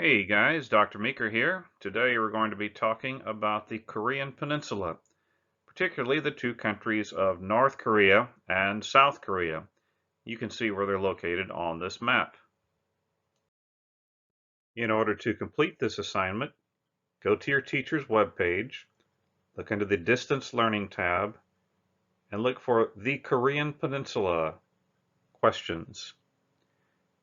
Hey guys, Dr. Meeker here. Today we're going to be talking about the Korean Peninsula, particularly the two countries of North Korea and South Korea. You can see where they're located on this map. In order to complete this assignment, go to your teacher's webpage, look under the Distance Learning tab, and look for the Korean Peninsula questions.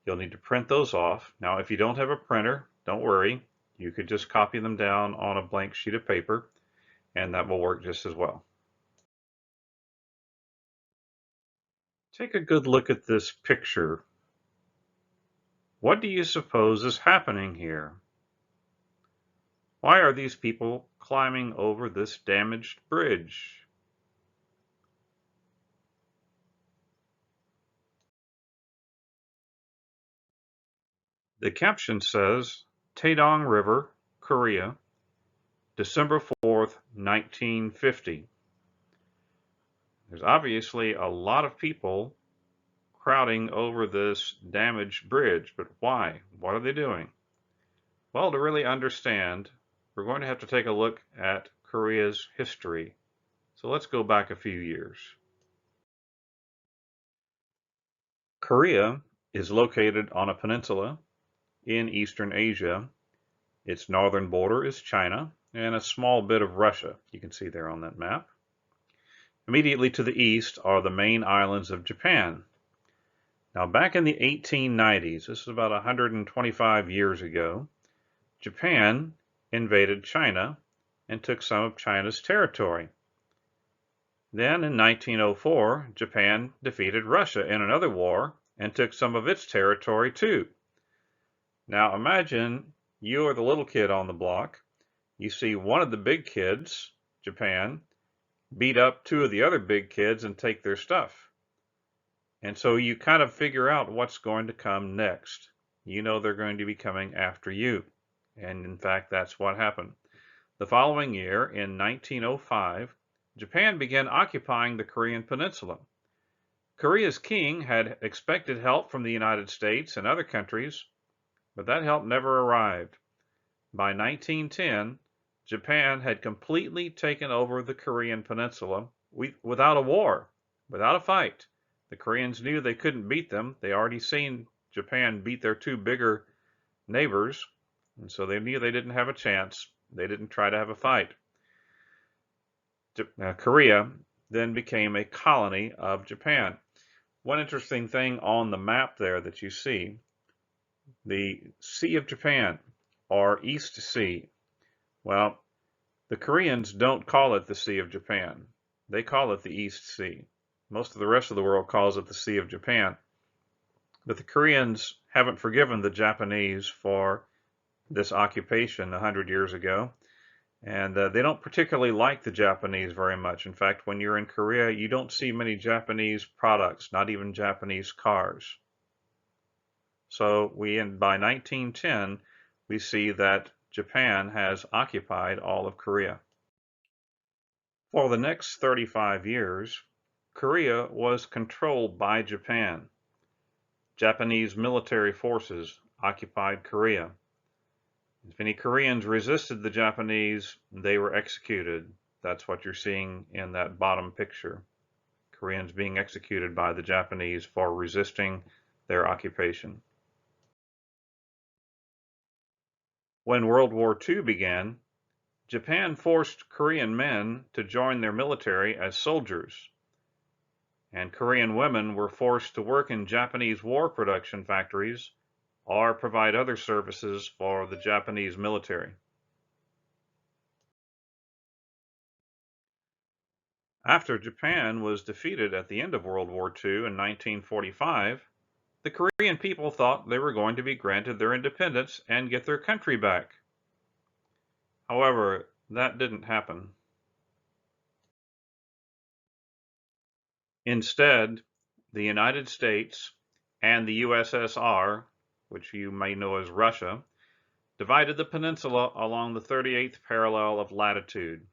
You'll need to print those off. Now, if you don't have a printer, don't worry. You could just copy them down on a blank sheet of paper, and that will work just as well. Take a good look at this picture. What do you suppose is happening here? Why are these people climbing over this damaged bridge? The caption says, Taedong River, Korea, December 4th, 1950. There's obviously a lot of people crowding over this damaged bridge, but why? What are they doing? Well, to really understand, we're going to have to take a look at Korea's history. So let's go back a few years. Korea is located on a peninsula in Eastern Asia. Its northern border is China and a small bit of Russia. You can see there on that map. Immediately to the east are the main islands of Japan. Now, back in the 1890s, this is about 125 years ago, Japan invaded China and took some of China's territory. Then in 1904, Japan defeated Russia in another war and took some of its territory too. Now imagine you are the little kid on the block. You see one of the big kids, Japan, beat up two of the other big kids and take their stuff. And so you kind of figure out what's going to come next. You know they're going to be coming after you. And in fact, that's what happened. The following year, in 1905, Japan began occupying the Korean Peninsula. Korea's king had expected help from the United States and other countries, but that help never arrived. By 1910, Japan had completely taken over the Korean Peninsula without a war, without a fight. The Koreans knew they couldn't beat them. They already seen Japan beat their two bigger neighbors, and so they knew they didn't have a chance. They didn't try to have a fight. Korea then became a colony of Japan. One interesting thing on the map there that you see, the Sea of Japan, or East Sea. Well, the Koreans don't call it the Sea of Japan. They call it the East Sea. Most of the rest of the world calls it the Sea of Japan. But the Koreans haven't forgiven the Japanese for this occupation 100 years ago. And they don't particularly like the Japanese very much. In fact, when you're in Korea, you don't see many Japanese products, not even Japanese cars. So by 1910, we see that Japan has occupied all of Korea. For the next 35 years, Korea was controlled by Japan. Japanese military forces occupied Korea. If any Koreans resisted the Japanese, they were executed. That's what you're seeing in that bottom picture. Koreans being executed by the Japanese for resisting their occupation. When World War II began, Japan forced Korean men to join their military as soldiers, and Korean women were forced to work in Japanese war production factories or provide other services for the Japanese military. After Japan was defeated at the end of World War II in 1945, the Korean people thought they were going to be granted their independence and get their country back. However, that didn't happen. Instead, the United States and the USSR, which you may know as Russia, divided the peninsula along the 38th parallel of latitude.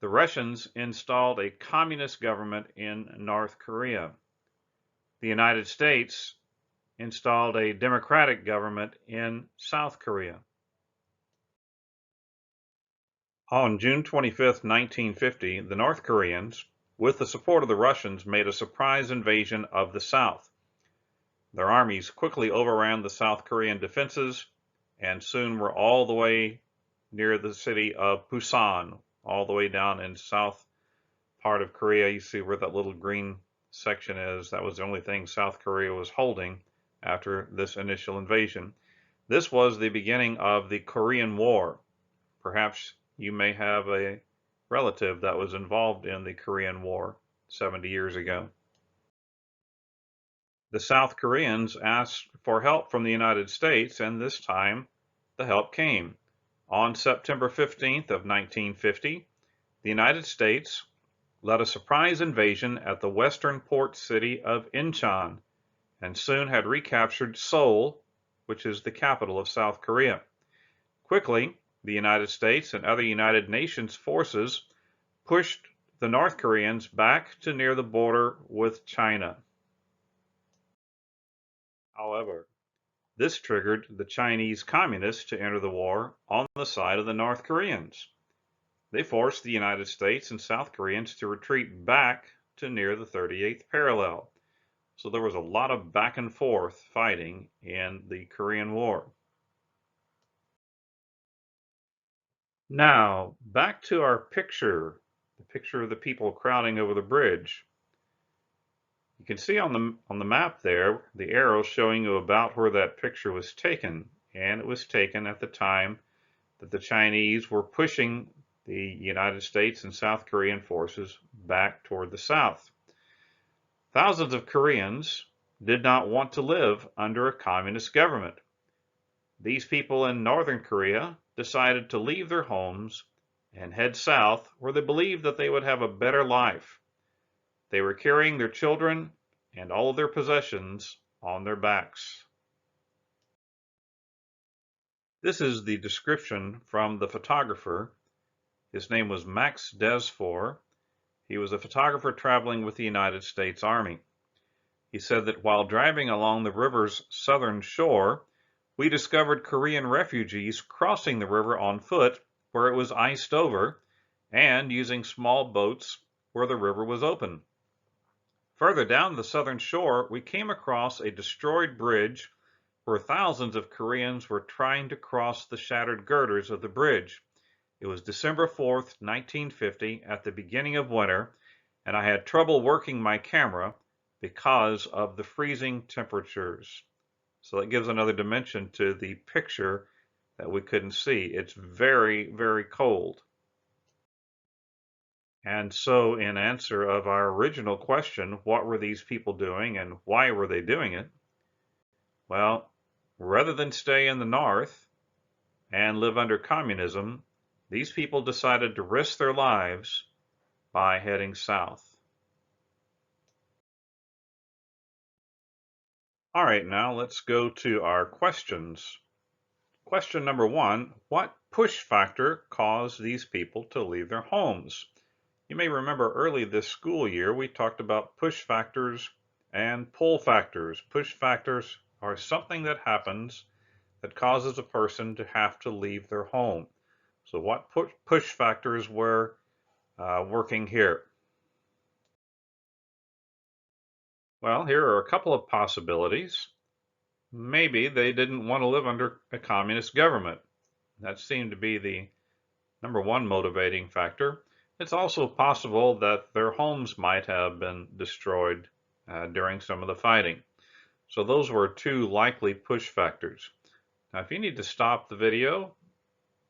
The Russians installed a communist government in North Korea. The United States installed a democratic government in South Korea. On June 25, 1950, the North Koreans, with the support of the Russians, made a surprise invasion of the South. Their armies quickly overran the South Korean defenses and soon were all the way near the city of Busan, all the way down in south part of Korea. You see where that little green section is. That was the only thing South Korea was holding after this initial invasion. This was the beginning of the Korean War. Perhaps you may have a relative that was involved in the Korean War 70 years ago. The South Koreans asked for help from the United States, and this time the help came. On September 15th of 1950, the United States led a surprise invasion at the western port city of Incheon and soon had recaptured Seoul, which is the capital of South Korea. Quickly, the United States and other United Nations forces pushed the North Koreans back to near the border with China. However, this triggered the Chinese Communists to enter the war on the side of the North Koreans. They forced the United States and South Koreans to retreat back to near the 38th parallel. So there was a lot of back and forth fighting in the Korean War. Now, back to our picture, the picture of the people crowding over the bridge. You can see on the map there, the arrow showing you about where that picture was taken, and it was taken at the time that the Chinese were pushing the United States and South Korean forces back toward the south. Thousands of Koreans did not want to live under a communist government. These people in northern Korea decided to leave their homes and head south, where they believed that they would have a better life. They were carrying their children and all of their possessions on their backs. This is the description from the photographer. His name was Max Desfour. He was a photographer traveling with the United States Army. He said that while driving along the river's southern shore, we discovered Korean refugees crossing the river on foot where it was iced over and using small boats where the river was open. Further down the southern shore, we came across a destroyed bridge where thousands of Koreans were trying to cross the shattered girders of the bridge. It was December 4th, 1950, at the beginning of winter, and I had trouble working my camera because of the freezing temperatures. So that gives another dimension to the picture that we couldn't see. It's very, very cold. And so in answer of our original question, what were these people doing and why were they doing it? Well, rather than stay in the north and live under communism, these people decided to risk their lives by heading south. All right, now let's go to our questions. Question number 1, what push factor caused these people to leave their homes? You may remember early this school year we talked about push factors and pull factors. Push factors are something that happens that causes a person to have to leave their home. So what push factors were working here? Well, here are a couple of possibilities. Maybe they didn't want to live under a communist government. That seemed to be the number one motivating factor. It's also possible that their homes might have been destroyed during some of the fighting. So those were two likely push factors. Now, if you need to stop the video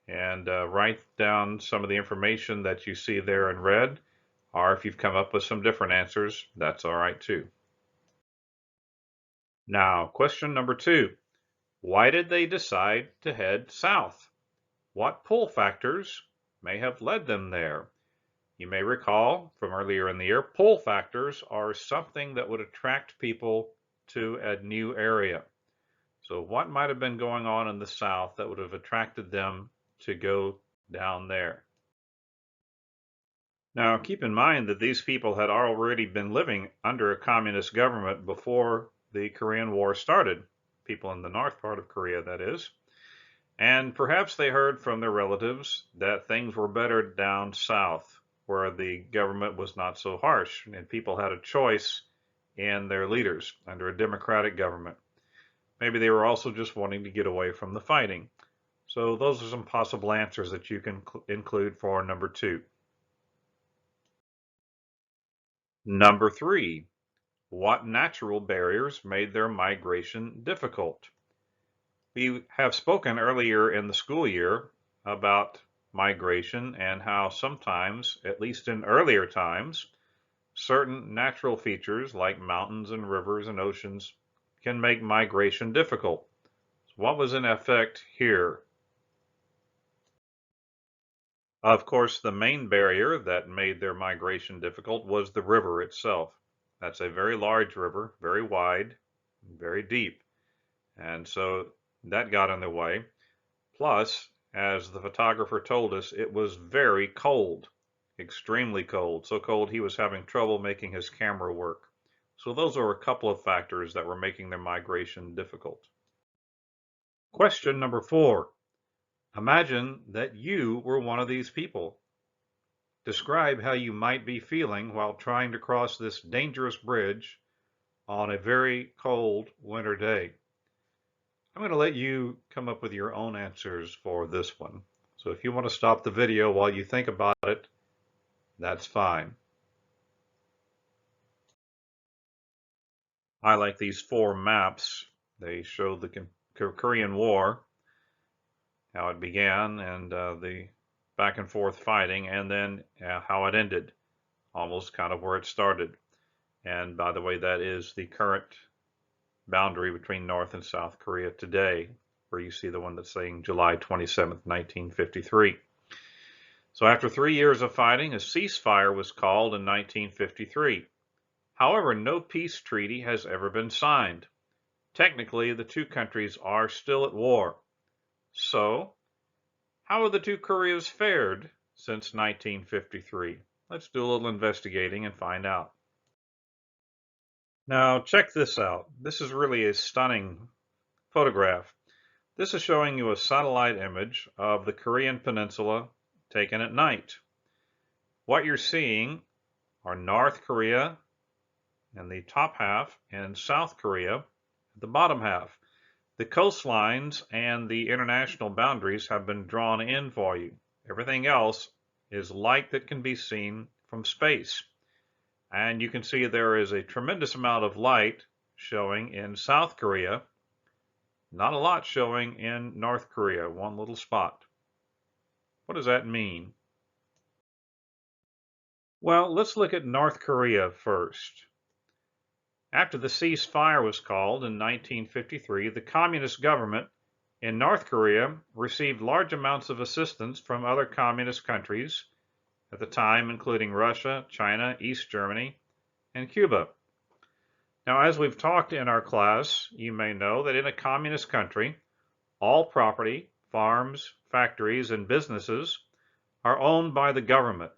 and write down some of the information that you see there in red, or if you've come up with some different answers, that's all right too. Now, question number 2. Why did they decide to head south? What pull factors may have led them there? You may recall from earlier in the year, pull factors are something that would attract people to a new area. So what might have been going on in the South that would have attracted them to go down there? Now, keep in mind that these people had already been living under a communist government before the Korean War started. People in the north part of Korea, that is. And perhaps they heard from their relatives that things were better down south, where the government was not so harsh and people had a choice in their leaders under a democratic government. Maybe they were also just wanting to get away from the fighting. So those are some possible answers that you can include for number 2. Number 3, what natural barriers made their migration difficult? We have spoken earlier in the school year about migration and how sometimes, at least in earlier times, certain natural features like mountains and rivers and oceans can make migration difficult. So what was in effect here? Of course, the main barrier that made their migration difficult was the river itself. That's a very large river, very wide, very deep. And so that got in the way. Plus, as the photographer told us, it was very cold, extremely cold, so cold he was having trouble making his camera work. So those are a couple of factors that were making their migration difficult. Question number 4. Imagine that you were one of these people. Describe how you might be feeling while trying to cross this dangerous bridge on a very cold winter day. I'm going to let you come up with your own answers for this one. So if you want to stop the video while you think about it, that's fine. I like these 4 maps. They show the Korean War, how it began, and the back and forth fighting, and then how it ended, almost kind of where it started. And by the way, that is the current boundary between North and South Korea today, where you see the one that's saying July 27th, 1953. So after 3 years of fighting, a ceasefire was called in 1953. However, no peace treaty has ever been signed. Technically, the two countries are still at war. So, how have the two Koreas fared since 1953? Let's do a little investigating and find out. Now, check this out. This is really a stunning photograph. This is showing you a satellite image of the Korean Peninsula taken at night. What you're seeing are North Korea in the top half and South Korea at the bottom half. The coastlines and the international boundaries have been drawn in for you. Everything else is light that can be seen from space. And you can see there is a tremendous amount of light showing in South Korea, not a lot showing in North Korea, one little spot. What does that mean? Well, let's look at North Korea first. After the ceasefire was called in 1953, the communist government in North Korea received large amounts of assistance from other communist countries at the time, including Russia, China, East Germany, and Cuba. Now, as we've talked in our class, you may know that in a communist country, all property, farms, factories, and businesses are owned by the government,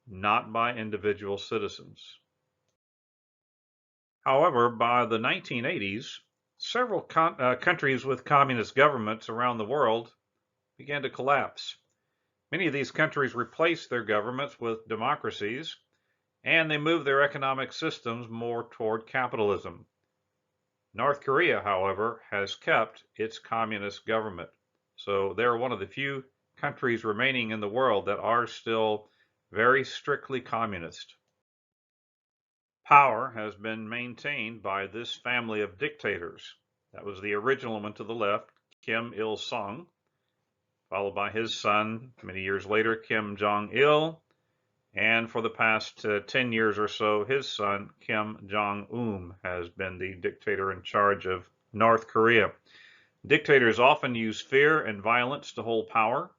not by individual citizens. However, by the 1980s, several countries with communist governments around the world began to collapse. Many of these countries replaced their governments with democracies, and they moved their economic systems more toward capitalism. North Korea, however, has kept its communist government. So they're one of the few countries remaining in the world that are still very strictly communist. Power has been maintained by this family of dictators. That was the original one to the left, Kim Il-sung, followed by his son, many years later, Kim Jong-il, and for the past 10 years or so, his son, Kim Jong-un, has been the dictator in charge of North Korea. Dictators often use fear and violence to hold power.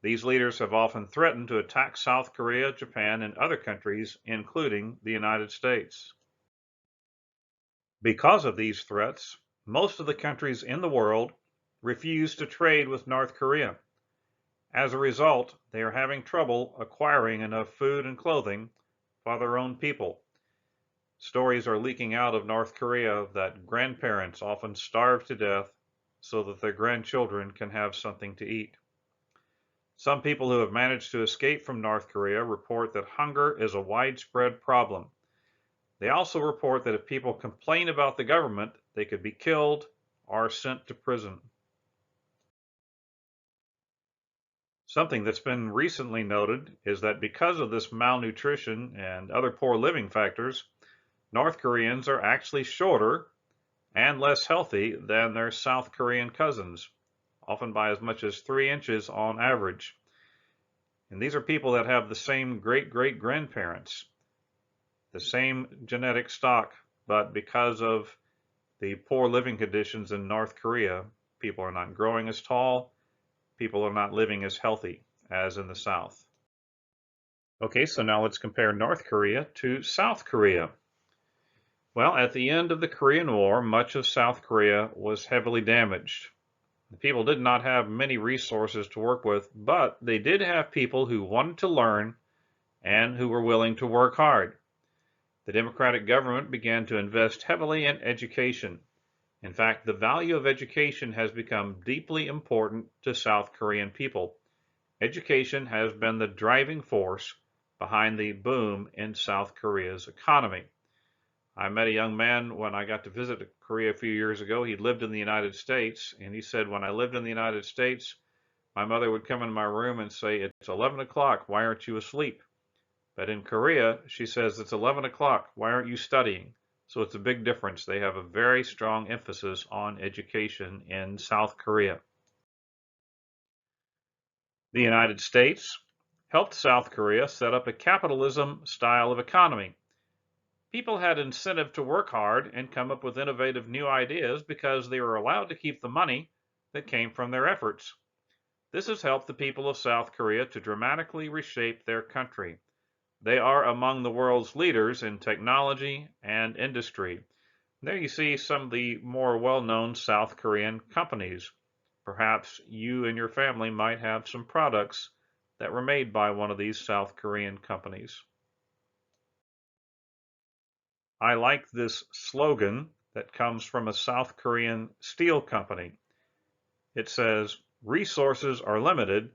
These leaders have often threatened to attack South Korea, Japan, and other countries, including the United States. Because of these threats, most of the countries in the world refuse to trade with North Korea. As a result, they are having trouble acquiring enough food and clothing for their own people. Stories are leaking out of North Korea that grandparents often starve to death so that their grandchildren can have something to eat. Some people who have managed to escape from North Korea report that hunger is a widespread problem. They also report that if people complain about the government, they could be killed or sent to prison. Something that's been recently noted is that because of this malnutrition and other poor living factors, North Koreans are actually shorter and less healthy than their South Korean cousins, often by as much as 3 inches on average. And these are people that have the same great-great-grandparents, the same genetic stock, but because of the poor living conditions in North Korea, people are not growing as tall, people are not living as healthy as in the South. Okay, so now let's compare North Korea to South Korea. Well, at the end of the Korean War, much of South Korea was heavily damaged. The people did not have many resources to work with, but they did have people who wanted to learn and who were willing to work hard. The democratic government began to invest heavily in education. In fact, the value of education has become deeply important to South Korean people. Education has been the driving force behind the boom in South Korea's economy. I met a young man when I got to visit Korea a few years ago. He lived in the United States, and he said, when I lived in the United States, my mother would come in my room and say, "It's 11 o'clock, why aren't you asleep?" But in Korea, she says, "It's 11 o'clock, why aren't you studying?" So it's a big difference. They have a very strong emphasis on education in South Korea. The United States helped South Korea set up a capitalism style of economy. People had incentive to work hard and come up with innovative new ideas because they were allowed to keep the money that came from their efforts. This has helped the people of South Korea to dramatically reshape their country. They are among the world's leaders in technology and industry. There you see some of the more well-known South Korean companies. Perhaps you and your family might have some products that were made by one of these South Korean companies. I like this slogan that comes from a South Korean steel company. It says, "Resources are limited,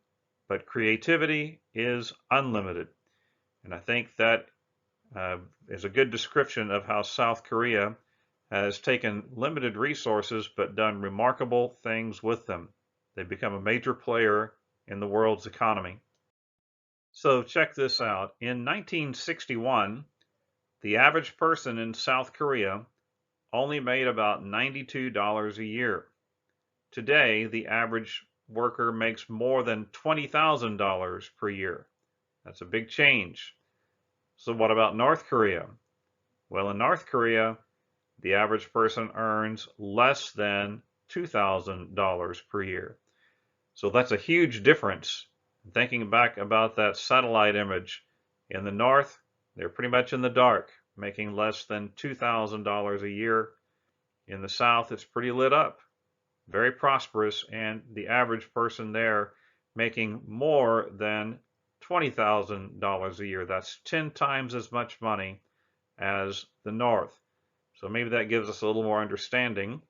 but creativity is unlimited." And I think that is a good description of how South Korea has taken limited resources but done remarkable things with them. They've become a major player in the world's economy. So check this out. In 1961, the average person in South Korea only made about $92 a year. Today, the average worker makes more than $20,000 per year. That's a big change. So what about North Korea? Well, in North Korea, the average person earns less than $2,000 per year. So that's a huge difference. Thinking back about that satellite image, in the north, they're pretty much in the dark, making less than $2,000 a year. In the south, it's pretty lit up, very prosperous, and the average person there making more than $20,000 a year. That's 10 times as much money as the north. So maybe that gives us a little more understanding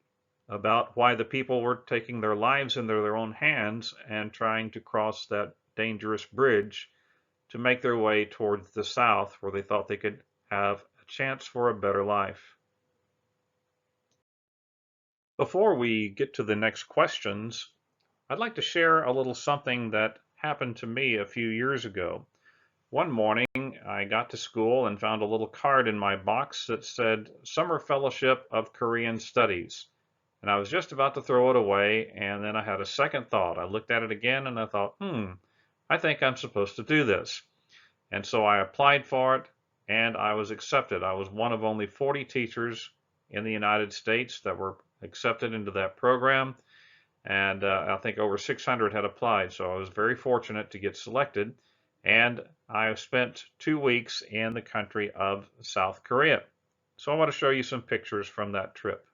about why the people were taking their lives into their own hands and trying to cross that dangerous bridge to make their way towards the south, where they thought they could have a chance for a better life. Before we get to the next questions, I'd like to share a little something that happened to me a few years ago. One morning, I got to school and found a little card in my box that said Summer Fellowship of Korean Studies. And I was just about to throw it away, and then I had a second thought. I looked at it again and I thought, I think I'm supposed to do this. And so I applied for it and I was accepted. I was one of only 40 teachers in the United States that were accepted into that program. And I think over 600 had applied. So I was very fortunate to get selected. And I spent 2 weeks in the country of South Korea. So I want to show you some pictures from that trip.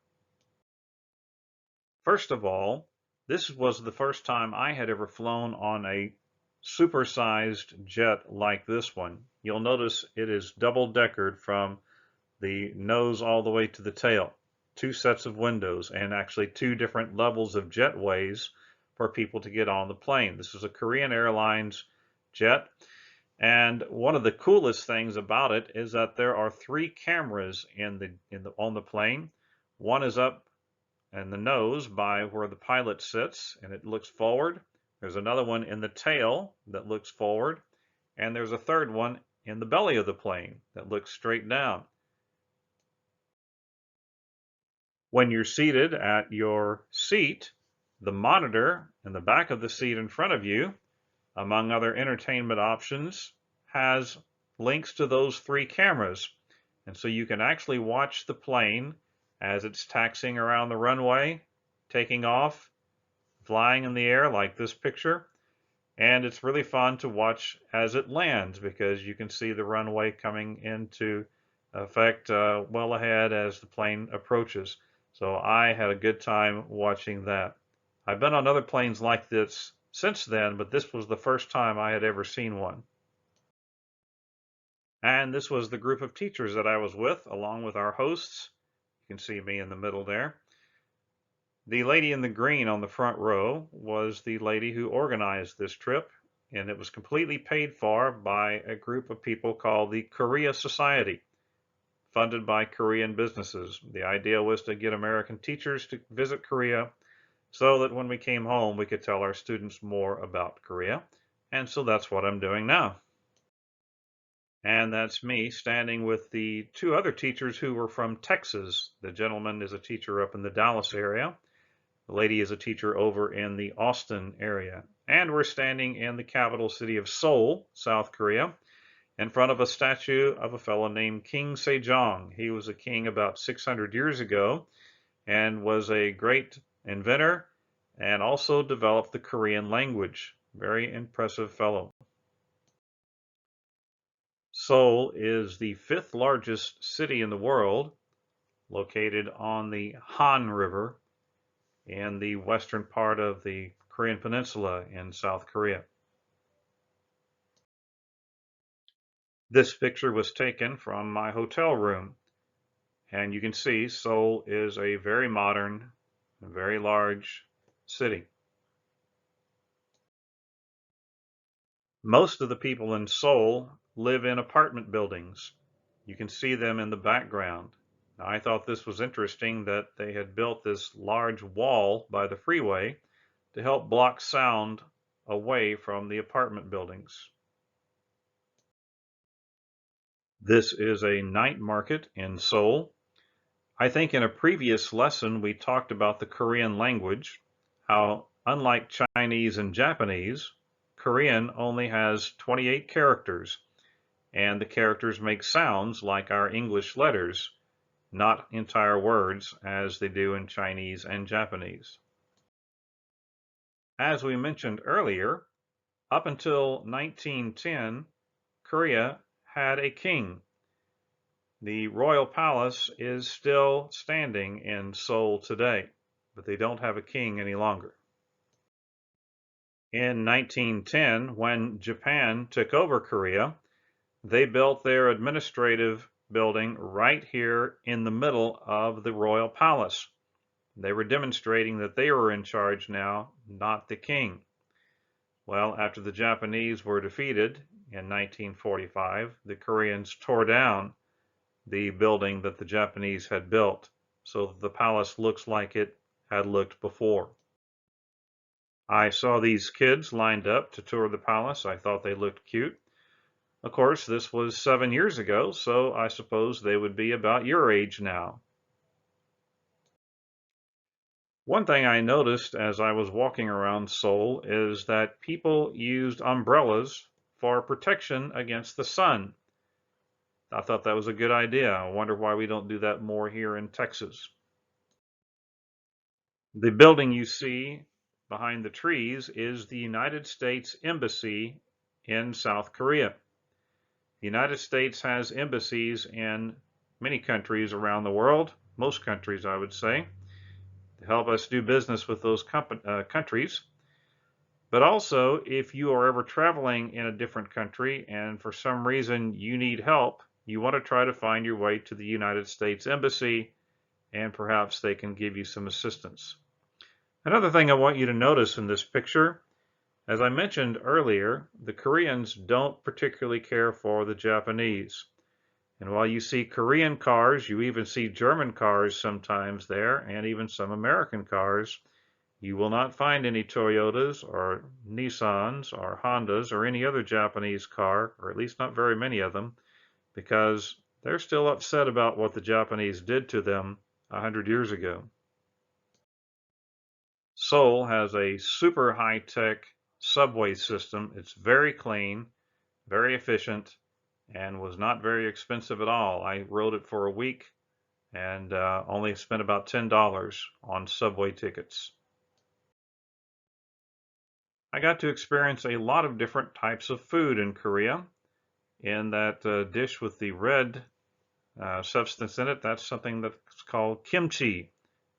First of all, this was the first time I had ever flown on a supersized jet like this one. You'll notice it is double-deckered from the nose all the way to the tail. Two sets of windows and actually two different levels of jetways for people to get on the plane. This is a Korean Airlines jet. And one of the coolest things about it is that there are three cameras on the plane. One is up in the nose by where the pilot sits and it looks forward. There's another one in the tail that looks forward. And there's a third one in the belly of the plane that looks straight down. When you're seated at your seat, the monitor in the back of the seat in front of you, among other entertainment options, has links to those three cameras. And so you can actually watch the plane as it's taxiing around the runway, taking off, flying in the air like this picture. And it's really fun to watch as it lands because you can see the runway coming into effect well ahead as the plane approaches. So I had a good time watching that. I've been on other planes like this since then, but this was the first time I had ever seen one. And this was the group of teachers that I was with, along with our hosts. You can see me in the middle there. The lady in the green on the front row was the lady who organized this trip, and it was completely paid for by a group of people called the Korea Society, funded by Korean businesses. The idea was to get American teachers to visit Korea so that when we came home, we could tell our students more about Korea. And so that's what I'm doing now. And that's me standing with the two other teachers who were from Texas. The gentleman is a teacher up in the Dallas area. The lady is a teacher over in the Austin area. And we're standing in the capital city of Seoul, South Korea, in front of a statue of a fellow named King Sejong. He was a king about 600 years ago and was a great inventor and also developed the Korean language. Very impressive fellow. Seoul is the fifth largest city in the world, located on the Han River in the western part of the Korean Peninsula in South Korea. This picture was taken from my hotel room, and you can see Seoul is a very modern, very large city. Most of the people in Seoul live in apartment buildings. You can see them in the background. Now, I thought this was interesting that they had built this large wall by the freeway to help block sound away from the apartment buildings. This is a night market in Seoul. I think in a previous lesson we talked about the Korean language, how unlike Chinese and Japanese, Korean only has 28 characters, and the characters make sounds like our English letters, not entire words as they do in Chinese and Japanese. As we mentioned earlier, up until 1910, Korea had a king. The royal palace is still standing in Seoul today, but they don't have a king any longer. In 1910, when Japan took over Korea, they built their administrative building right here in the middle of the royal palace. They were demonstrating that they were in charge now, not the king. Well, after the Japanese were defeated in 1945, the Koreans tore down the building that the Japanese had built, so that the palace looks like it had looked before. I saw these kids lined up to tour the palace. I thought they looked cute. Of course, this was 7 years ago, so I suppose they would be about your age now. One thing I noticed as I was walking around Seoul is that people used umbrellas for protection against the sun. I thought that was a good idea. I wonder why we don't do that more here in Texas. The building you see behind the trees is the United States Embassy in South Korea. The United States has embassies in many countries around the world, most countries I would say, to help us do business with those countries. But also, if you are ever traveling in a different country and for some reason you need help you want to try to find your way to the United States Embassy, and perhaps they can give you some assistance. Another thing I want you to notice in this picture, as I mentioned earlier, the Koreans don't particularly care for the Japanese. And while you see Korean cars, you even see German cars sometimes there, and even some American cars. You will not find any Toyotas or Nissans or Hondas or any other Japanese car, or at least not very many of them, because they're still upset about what the Japanese did to them 100 years ago. Seoul has a super high-tech subway system. It's very clean, very efficient, and was not very expensive at all. I rode it for a week and only spent about $10 on subway tickets. I got to experience a lot of different types of food in Korea. In that dish with the red substance in it, that's something that's called kimchi,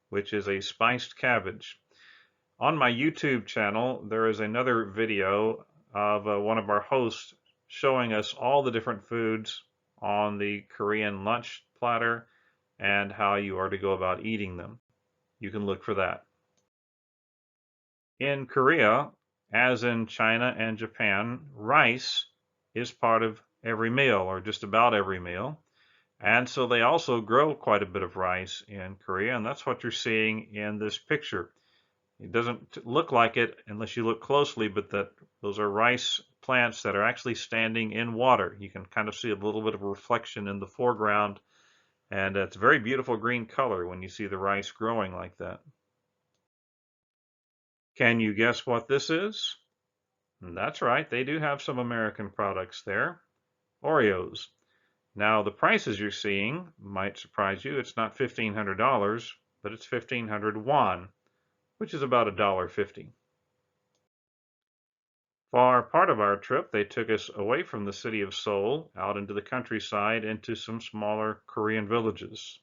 which is a spiced cabbage. On my YouTube channel, there is another video of one of our hosts showing us all the different foods on the Korean lunch platter and how you are to go about eating them. You can look for that. In Korea, as in China and Japan, rice is part of every meal, or just about every meal. And so they also grow quite a bit of rice in Korea, and that's what you're seeing in this picture. It doesn't look like it unless you look closely, but those are rice plants that are actually standing in water. You can kind of see a little bit of a reflection in the foreground, and it's a very beautiful green color when you see the rice growing like that. Can you guess what this is? That's right, they do have some American products there. Oreos. Now, the prices you're seeing might surprise you. It's not $1,500, but it's 1,500 won, which is about $1.50. For part of our trip, they took us away from the city of Seoul, out into the countryside, into some smaller Korean villages.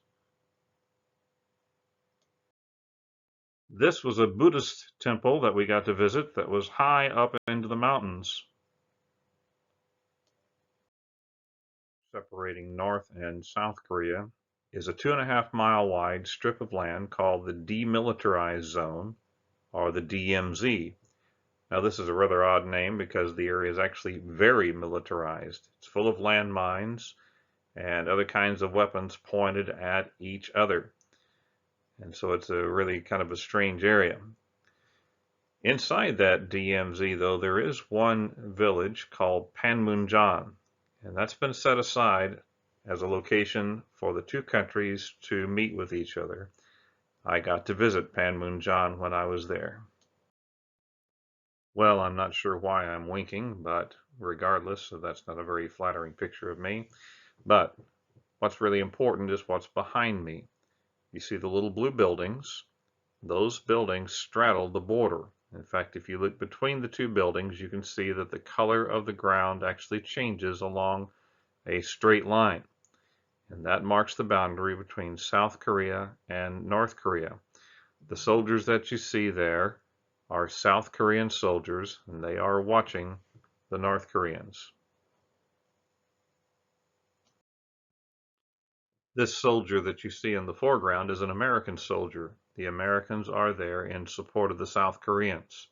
This was a Buddhist temple that we got to visit that was high up into the mountains. Separating North and South Korea is a 2.5-mile wide strip of land called the Demilitarized Zone, or the DMZ. Now, this is a rather odd name because the area is actually very militarized. It's full of landmines and other kinds of weapons pointed at each other. And so it's a really kind of a strange area. Inside that DMZ, though, there is one village called Panmunjom, and that's been set aside as a location for the two countries to meet with each other. I got to visit Panmunjom when I was there. Well, I'm not sure why I'm winking, but regardless, so that's not a very flattering picture of me. But what's really important is what's behind me. You see the little blue buildings? Those buildings straddle the border. In fact, if you look between the two buildings, you can see that the color of the ground actually changes along a straight line. And that marks the boundary between South Korea and North Korea. The soldiers that you see there are South Korean soldiers, and they are watching the North Koreans. This soldier that you see in the foreground is an American soldier. The Americans are there in support of the South Koreans.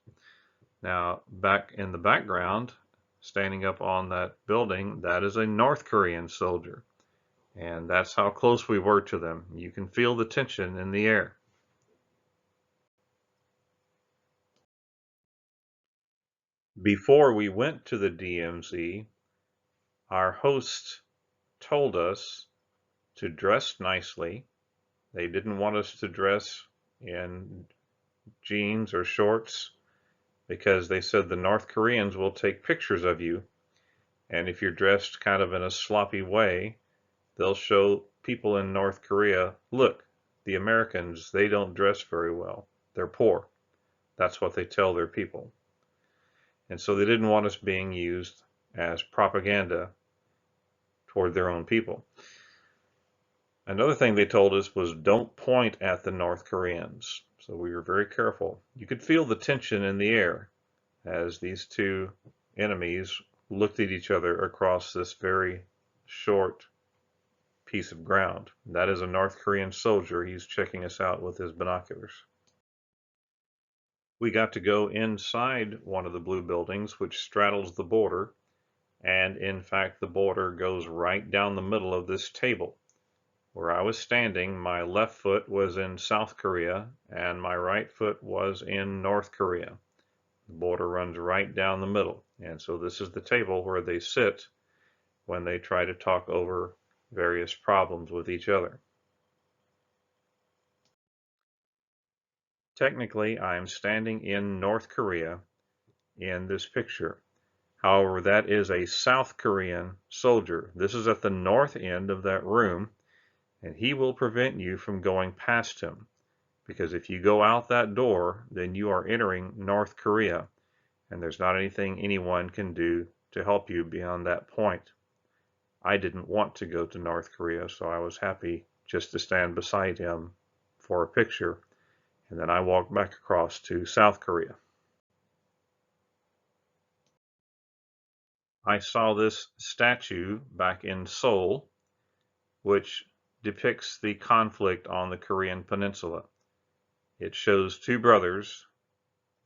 Now, back in the background, standing up on that building, that is a North Korean soldier. And that's how close we were to them. You can feel the tension in the air. Before we went to the DMZ, our host told us to dress nicely. They didn't want us to dress in jeans or shorts because they said the North Koreans will take pictures of you. And if you're dressed kind of in a sloppy way, they'll show people in North Korea, look, the Americans, they don't dress very well. They're poor. That's what they tell their people. And so they didn't want us being used as propaganda toward their own people. Another thing they told us was don't point at the North Koreans. So we were very careful. You could feel the tension in the air as these two enemies looked at each other across this very short piece of ground. That is a North Korean soldier. He's checking us out with his binoculars. We got to go inside one of the blue buildings, which straddles the border. And in fact, the border goes right down the middle of this table. Where I was standing, my left foot was in South Korea and my right foot was in North Korea. The border runs right down the middle. And so this is the table where they sit when they try to talk over various problems with each other. Technically, I'm standing in North Korea in this picture. However, that is a South Korean soldier. This is at the north end of that room, and he will prevent you from going past him. Because if you go out that door, then you are entering North Korea, and there's not anything anyone can do to help you beyond that point. I didn't want to go to North Korea, so I was happy just to stand beside him for a picture, and then I walked back across to South Korea. I saw this statue back in Seoul, which depicts the conflict on the Korean Peninsula. It shows two brothers,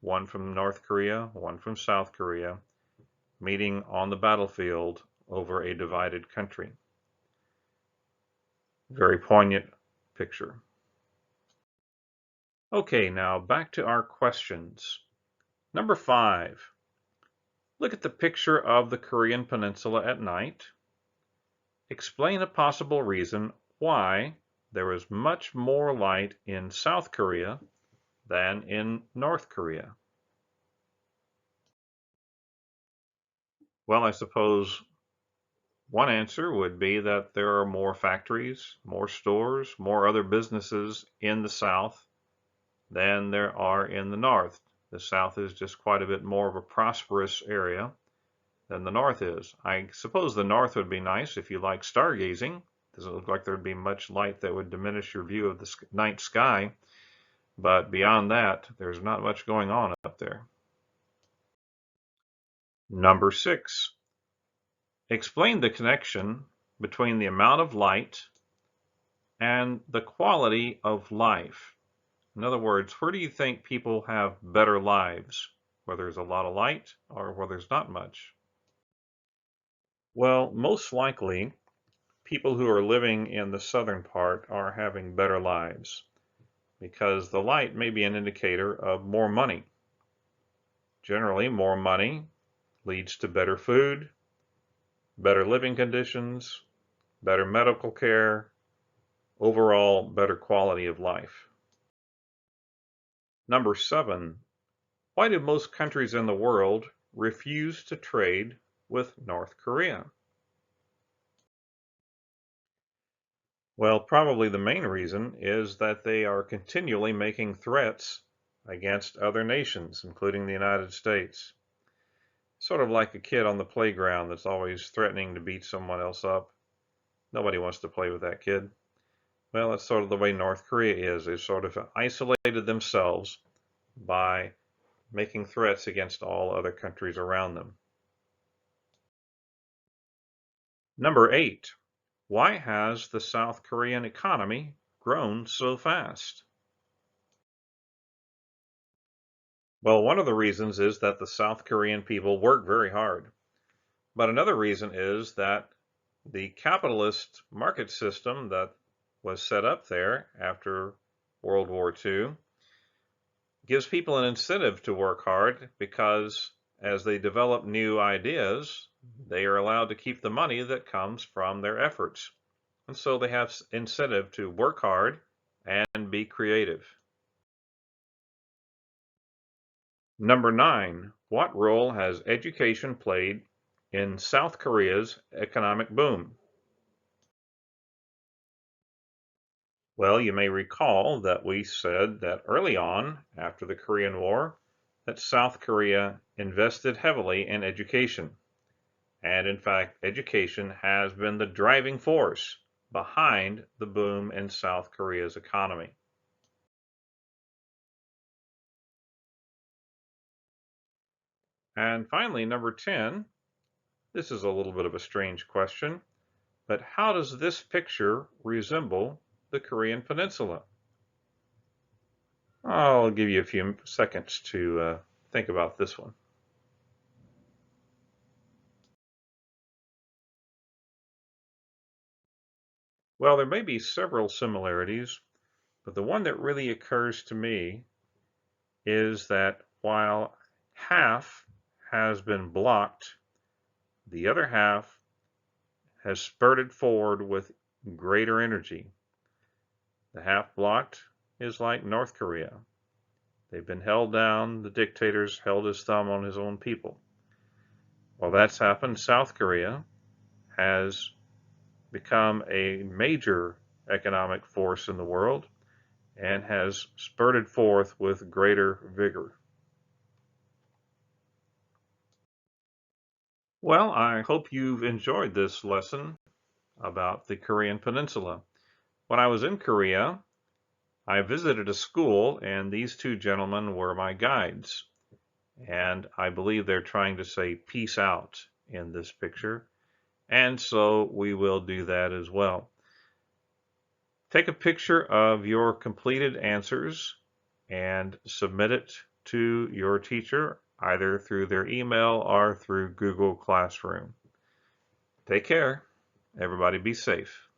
one from North Korea, one from South Korea, meeting on the battlefield over a divided country. Very poignant picture. Okay, now back to our questions. Number 5. Look at the picture of the Korean Peninsula at night. Explain a possible reason why there is much more light in South Korea than in North Korea. Well, I suppose one answer would be that there are more factories, more stores, more other businesses in the South than there are in the North. The South is just quite a bit more of a prosperous area than the North is. I suppose the North would be nice if you like stargazing. Doesn't look like there'd be much light that would diminish your view of the night sky, but beyond that, there's not much going on up there. Number 6. Explain the connection between the amount of light and the quality of life. In other words, where do you think people have better lives? Where there's a lot of light or where there's not much? Well, most likely, people who are living in the southern part are having better lives because the light may be an indicator of more money. Generally, more money leads to better food, better living conditions, better medical care, overall better quality of life. Number 7, why do most countries in the world refuse to trade with North Korea? Well, probably the main reason is that they are continually making threats against other nations, including the United States. Sort of like a kid on the playground that's always threatening to beat someone else up. Nobody wants to play with that kid. Well, that's sort of the way North Korea is. They've sort of isolated themselves by making threats against all other countries around them. Number 8. Why has the South Korean economy grown so fast? Well, one of the reasons is that the South Korean people work very hard. But another reason is that the capitalist market system that was set up there after World War II gives people an incentive to work hard because as they develop new ideas, they are allowed to keep the money that comes from their efforts. And so they have incentive to work hard and be creative. Number 9, what role has education played in South Korea's economic boom? Well, you may recall that we said that early on, after the Korean War, that South Korea invested heavily in education. And in fact, education has been the driving force behind the boom in South Korea's economy. And finally, number 10, this is a little bit of a strange question. But how does this picture resemble the Korean Peninsula? I'll give you a few seconds to think about this one. Well, there may be several similarities, but the one that really occurs to me is that while half has been blocked, the other half has spurted forward with greater energy. The half blocked is like North Korea. They've been held down, the dictator's held his thumb on his own people. While that's happened, South Korea has become a major economic force in the world and has spurted forth with greater vigor. Well, I hope you've enjoyed this lesson about the Korean Peninsula. When I was in Korea, I visited a school, and these two gentlemen were my guides. And I believe they're trying to say peace out in this picture. And so we will do that as well. Take a picture of your completed answers and submit it to your teacher, either through their email or through Google Classroom. Take care. Everybody be safe.